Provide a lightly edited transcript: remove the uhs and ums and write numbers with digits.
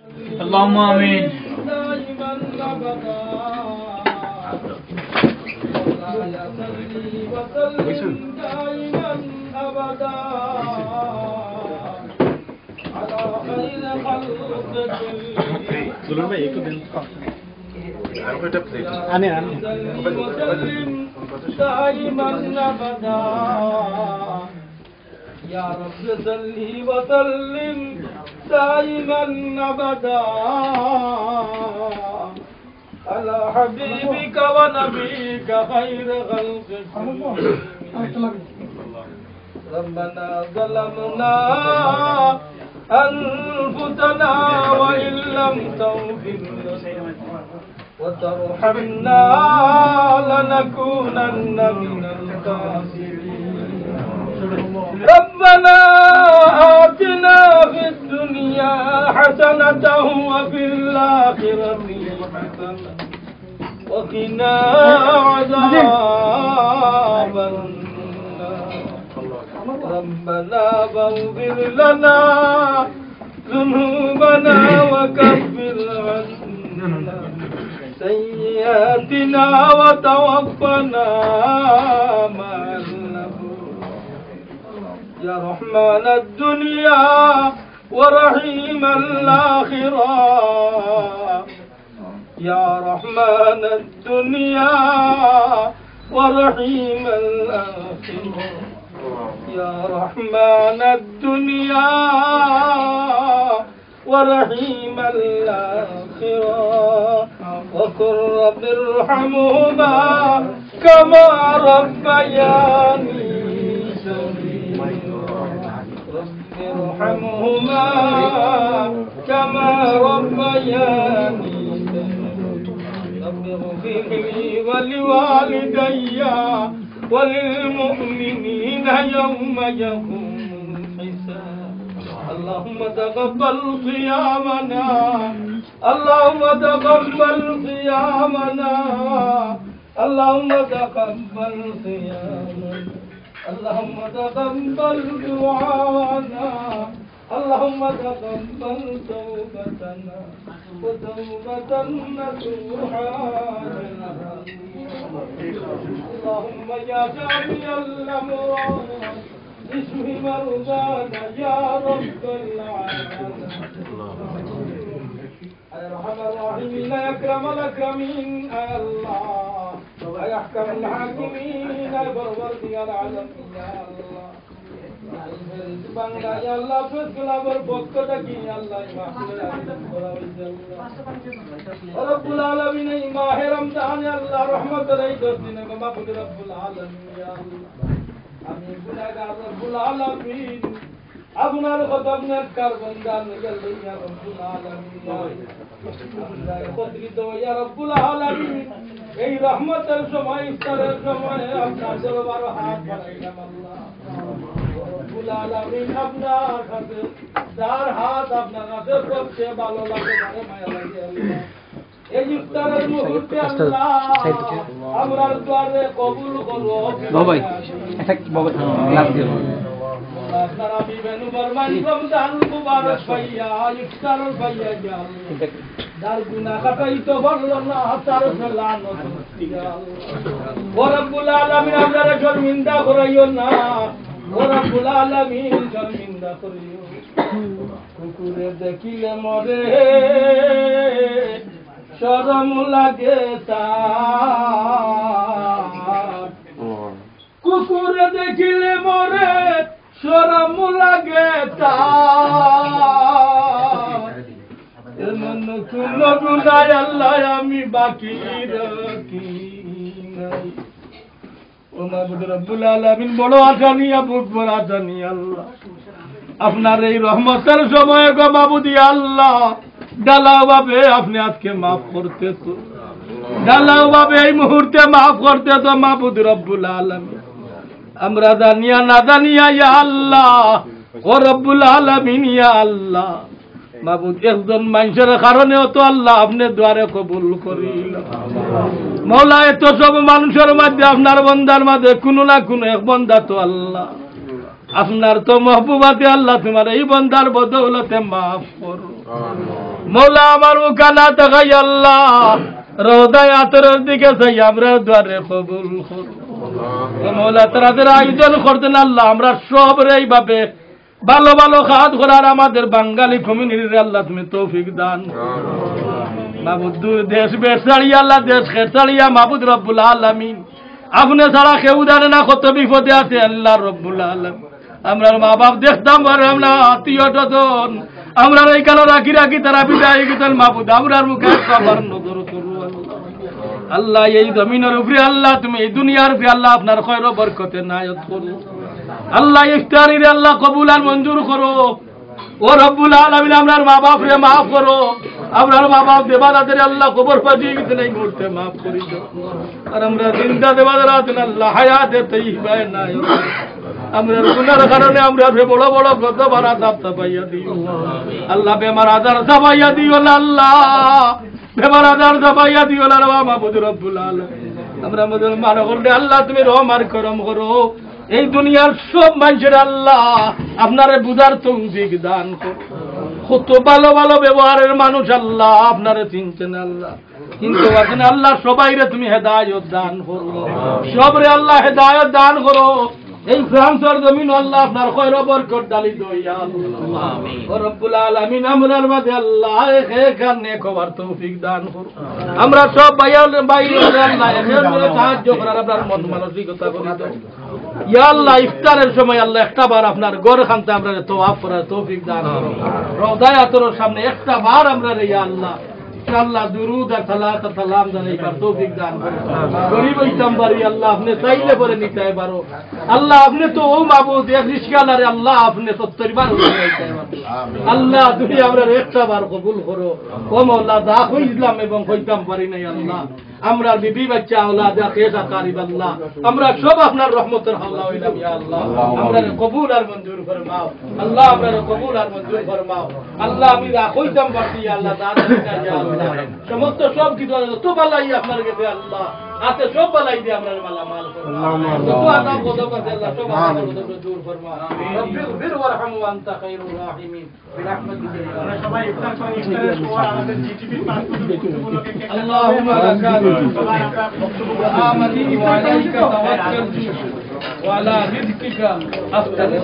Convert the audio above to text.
اللهم آمين. يا رب صل وسلم دائما أبدا على حبيبك ونبيك خير خلقك ربنا ظلمنا أنفسنا وإن لم تغفر لنا وترحمنا لنكونن من الخاسرين ربنا آتنا في الدنيا حسنة وفي الآخرة حسنة وقنا عذاب النار ربنا فاغفر لنا ذنوبنا وكفر عنا سيئاتنا وتوفنا مع يا رحمن الدنيا ورحيم الآخرة يا رحمن الدنيا ورحيم الآخرة يا رحمن الدنيا ورحيم الآخرة وقل رب ارحمهما كما ربياني ارحمهما كما ربياني رب اغفر لي ولوالدي وللمؤمنين يوم يقوم الحساب اللهم تقبل صيامنا اللهم تقبل صيامنا اللهم تقبل صيامنا اللهم تقبل دعاءنا اللهم تقبل توبتنا وتوبة نصوحا اللهم يا جامع الأمراض اشف مرضانا يا رب العالمين يا ارحم الراحمين يا اكرم الاكرمين يا الله يا احكم الحاكمين يا پروردگار عالم يا الله বাংলা ইয়া আল্লাহ ফেসলামের পক্ষ থেকে ইয়া আল্লাহ মাহফিলের আয়োজন করা হয়েছে আল্লাহ রব্বুল আলামিন এই মাহে রমজান ইয়া আল্লাহ রহমতের এই 10 দিনে মাহফিল রব্বুল আলামিন ইয়া আল্লাহ আমি গুনাহগার রব্বুল আলামিন আপনার খতমের কারবান নিগল ইয়া রব্বুল আলামিন আমরা একত্রিত ইয়া রব্বুল আলামিন এই রহমতের সময় ইফতারের সময় আপনার দরবারে হাত বাড়াইলাম আল্লাহ রব্বুল আলামিন আপনার কাছে যার হাত আপনার কাছে সবচেয়ে ভালো লাগে তারে মায়া লাগে আল্লাহ এই ইফতারের মুহূর্তে আল্লাহ আমরার দুয়ারে কবুল করো বাবা এটা বাবা লাভ দিও আপনারা বিবেনু বর্মান রমজান মুবারক পাইয়া ইফতার পাইয়া যাও দার গুনাহ কাটাইতো বলল না তার লানত দিয়া ও রব্বুল আলামিন আপনারা শর্মিন্দা করাইও না ও রব্বুল আলামিন শর্মিন্দা করিও কুকুরে দেখিলে মরে শরম লাগে তার কুকুরে দেখিলে মরে শরম লাগে তার এমন কোন গুনাহ আল্লাহ আমি বাকি রাখি নাই ও মাবুদ রব্বুল আলামিন বড় আশা নিয়া বুক ভরা আশা নিয়া আল্লাহ আপনার এই রহমতের সময় গো মাবুদি আল্লাহ ডালাও ভাবে আপনি আজকে মাফ করতে তো ডালাও ভাবে এই মুহূর্তে মাফ করতে তো মাবুদ রব্বুল আলামিন আমরা জানিয়া না জানিয়া ইয়া আল্লাহ ও রব্বুল আলামিন ইয়া আল্লাহ মাবুদ একজন মানুষের কারণেও তো আল্লাহ আপনি দুয়ারে কবুল করিল মওলা এত সব মানুষের মধ্যে আপনার বান্দার মধ্যে কোনো না কোনো এক বান্দা তো আল্লাহ আপনার তো মাহবুবাতে আল্লাহ তোমার এই বান্দার বদৌলতে মাফ করো মৌলা আমার মুখানা তাকাই আল্লাহ রোদায় আতরের দিকে যাই আমরা দ্বারে কবুল করো মৌলা তাদের আয়োজন করতেন আল্লাহ আমরা সব এইভাবে ভালো ভালো খাত করার আমাদের বাঙালি কমিউনিটির আল্লাহ তুমি তৌফিক দান মাহবুদ দেশ বেশ ছাড়িয়া আল্লাহ দেশ খের ছাড়িয়া মাহবুদ রব্বুল আলামিন আপনি ছাড়া কেউ জানে না কত বিপদে আছে আল্লাহ রব্বুল আলামিন আমরা মা বাপ দেখতাম পারে আমরা আত্মীয় স্বজন আমরা এইখানে রাখি রাখি তারা বিদায় গেছেন মাহবুদ আমরার মুখে সবার নজর করু আল্লাহ এই জমিনের উপরে আল্লাহ তুমি এই দুনিয়ার উপরে আল্লাহ আপনার খয়র বরকতে নায়ত করো আল্লাহ ইফতারির আল্লাহ কবুল আর মঞ্জুর করো ও রব্বুল আলামিন আমরার মা বাপ রে মাফ করো আমরার মা বাপ দেবাদাদের আল্লাহ কবর পাঠিয়ে গেছেন এই মুহূর্তে মাফ করি দাও আর আমরা জিন্দা দেবাদার আছেন আল্লাহ হায়াতে তৈবায় নায়ত আমরার গুনার কারণে আমরা বড় বড় গত বারা দাপ পাইয়া দিও আল্লাহ বেমার আজার সাবাইয়া দিও আল্লাহ বেমার আজার সাবাইয়া দিও আল্লাহ মাহবুব রব্বুল আলামিন আমরা মদল মানা করলে আল্লাহ তুমি রহম আর করম করো এই দুনিয়ার সব মানুষের আল্লাহ আপনারে বুঝার তৌফিক দান করো কত ভালো ভালো ব্যবহারের মানুষ আল্লাহ আপনারে চিনতেন আল্লাহ কিন্তু এখন আল্লাহ সবাইরে তুমি হেদায়েত দান করো সবরে আল্লাহ হেদায়েত দান করো এই ফ্রান্সের জমিন আল্লাহ আপনার খয়র বরকত ডালি দইয়া আল্লাহ আমিন ও রব্বুল আলামিন আমরার মাঝে আল্লাহ এখানে কবার তৌফিক দান করো আমরা সব ভাই আল্লাহ এখানে সাহায্য করার আপনার মন মানসিকতা করে দাও ইয়া আল্লাহ ইফতারের সময় আল্লাহ একটা বার আপনার ঘর খানতে আমরা তওয়াফ করার তৌফিক দান করো রওজায় আতরের সামনে একটা বার আমরা ইয়া আল্লাহ আল্লাহ দুরুদ আর সালাত আর সালাম জানাই পার তৌফিক দান করো গরিব হইতাম পারি আল্লাহ আপনি চাইলে পরে নিতে পারো আল্লাহ আপনি তো ও মাবুদ এক রিশকালারে আল্লাহ আপনি 70 বার হইতে আল্লাহ তুমি আমরা একটা বার কবুল করো ও মাওলা দা কইলাম এবং কইতাম পারি নাই আল্লাহ আমরা বিবি বাচ্চা আওলাদ আখিরা কারিব আল্লাহ আমরা সব আপনার রহমতের হাওলা হইলাম ইয়া আল্লাহ আমরা কবুল আর মঞ্জুর ফরমাও আল্লাহ আমরা কবুল আর মঞ্জুর ফরমাও আল্লাহ আমি কইতাম পারি ইয়া আল্লাহ দান ইয়া আল্লাহ সমস্ত সব কিছু তো বালাই আপনার কাছে আল্লাহ আতে সব বালাই দিয়ে আমরা মালামাল করো তো আদা কত কাছে আল্লাহ সব আপনার কত দূর ফরমাও রব্বির বির ওয়ারহাম ওয়া আনতা খায়রুর রাহিমিন বিরহমাতিকা আমরা সবাই ইফতার করি ইফতারের সময় আমাদের জিটিভির পাসপোর্টগুলোকে আল্লাহুম্মা লাকা آمني وعليك توكلت وعلى رزقك أفتقر